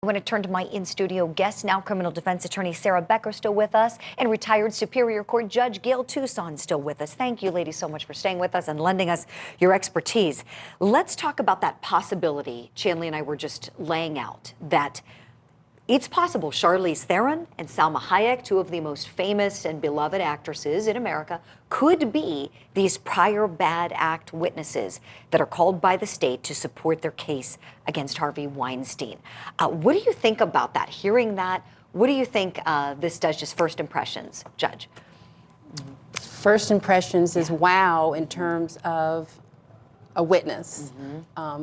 I want to turn to my in-studio guest, now criminal defense attorney Sarah Becker, still with us, and retired Superior Court Judge Gail Tucson, still with us. Thank you, ladies, so much for staying with us and lending us your expertise. Let's talk about that possibility Chanley and I were just laying out, that it's possible Charlize Theron and Salma Hayek, two of the most famous and beloved actresses in America, could be these prior bad act witnesses that are called by the state to support their case against Harvey Weinstein. What do you think about that? Hearing that, what do you think this does, just first impressions, Judge? First impressions is wow in terms of a witness.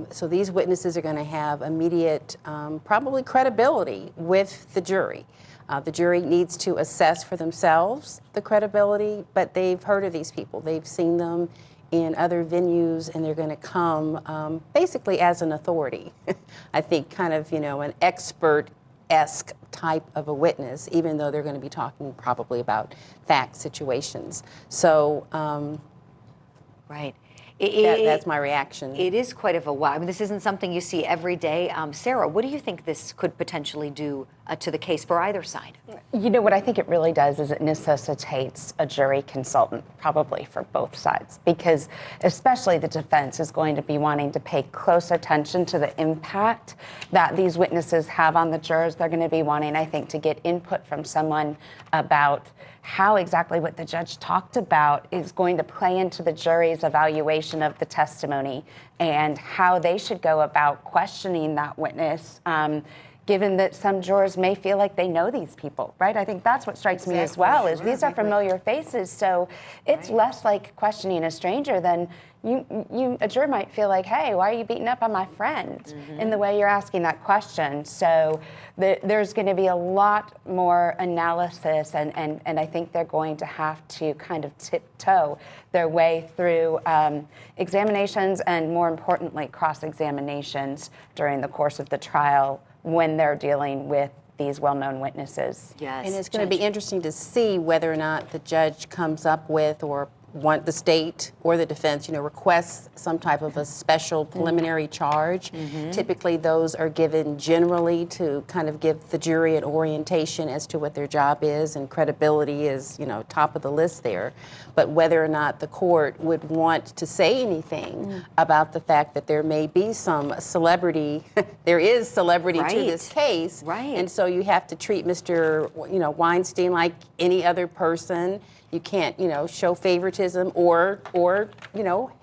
So these witnesses are going to have immediate, probably credibility with the jury. The jury needs to assess for themselves the credibility, but they've heard of these people. They've seen them in other venues, and they're going to come basically as an authority. I think kind of, an expert-esque type of a witness, even though they're going to be talking probably about fact situations. So, right. That's my reaction. It is quite of a wow. I mean, this isn't something you see every day. Sarah, what do you think this could potentially do to the case for either side? What I think it really does is it necessitates a jury consultant, probably for both sides, because especially the defense is going to be wanting to pay close attention to the impact that these witnesses have on the jurors. They're going to be wanting, I think, to get input from someone about how exactly what the judge talked about is going to play into the jury's evaluation of the testimony and how they should go about questioning that witness, given that some jurors may feel like they know these people, right? I think that's what strikes me as well, is these are familiar faces, so it's less like questioning a stranger than a juror might feel like, hey, why are you beating up on my friend in the way you're asking that question? So there's going to be a lot more analysis, and I think they're going to have to kind of tiptoe their way through examinations and, more importantly, cross-examinations during the course of the trial when they're dealing with these well-known witnesses. Yes. And it's going to be interesting to see whether or not the judge comes up with, or the state or the defense, requests some type of a special preliminary charge. Typically, those are given generally to kind of give the jury an orientation as to what their job is, and credibility is, top of the list there. But whether or not the court would want to say anything about the fact that there may be some celebrity, there is celebrity to this case, and so you have to treat Mr. Weinstein like any other person. You can't, show favoritism or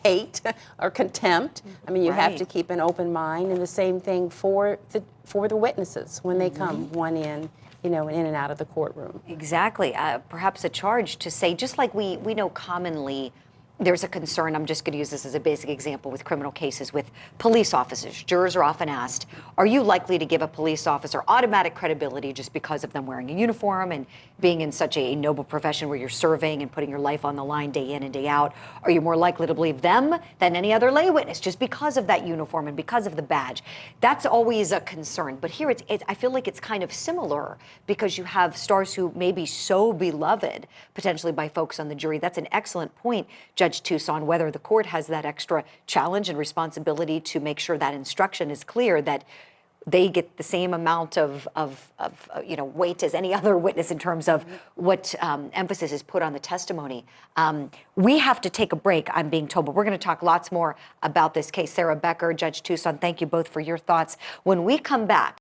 hate or contempt. I mean, you have to keep an open mind, and the same thing for the witnesses when they come, one in and out of the courtroom. Exactly. Perhaps a charge to say, just like we know commonly, there's a concern, I'm just going to use this as a basic example with criminal cases with police officers. Jurors are often asked, are you likely to give a police officer automatic credibility just because of them wearing a uniform and being in such a noble profession where you're serving and putting your life on the line day in and day out? Are you more likely to believe them than any other lay witness just because of that uniform and because of the badge? That's always a concern. But here I feel like it's kind of similar, because you have stars who may be so beloved potentially by folks on the jury. That's an excellent point, Judge Tucson, whether the court has that extra challenge and responsibility to make sure that instruction is clear, that they get the same amount of weight as any other witness in terms of what emphasis is put on the testimony. We have to take a break, I'm being told, but we're going to talk lots more about this case. Sarah Becker, Judge Tucson, thank you both for your thoughts. When we come back,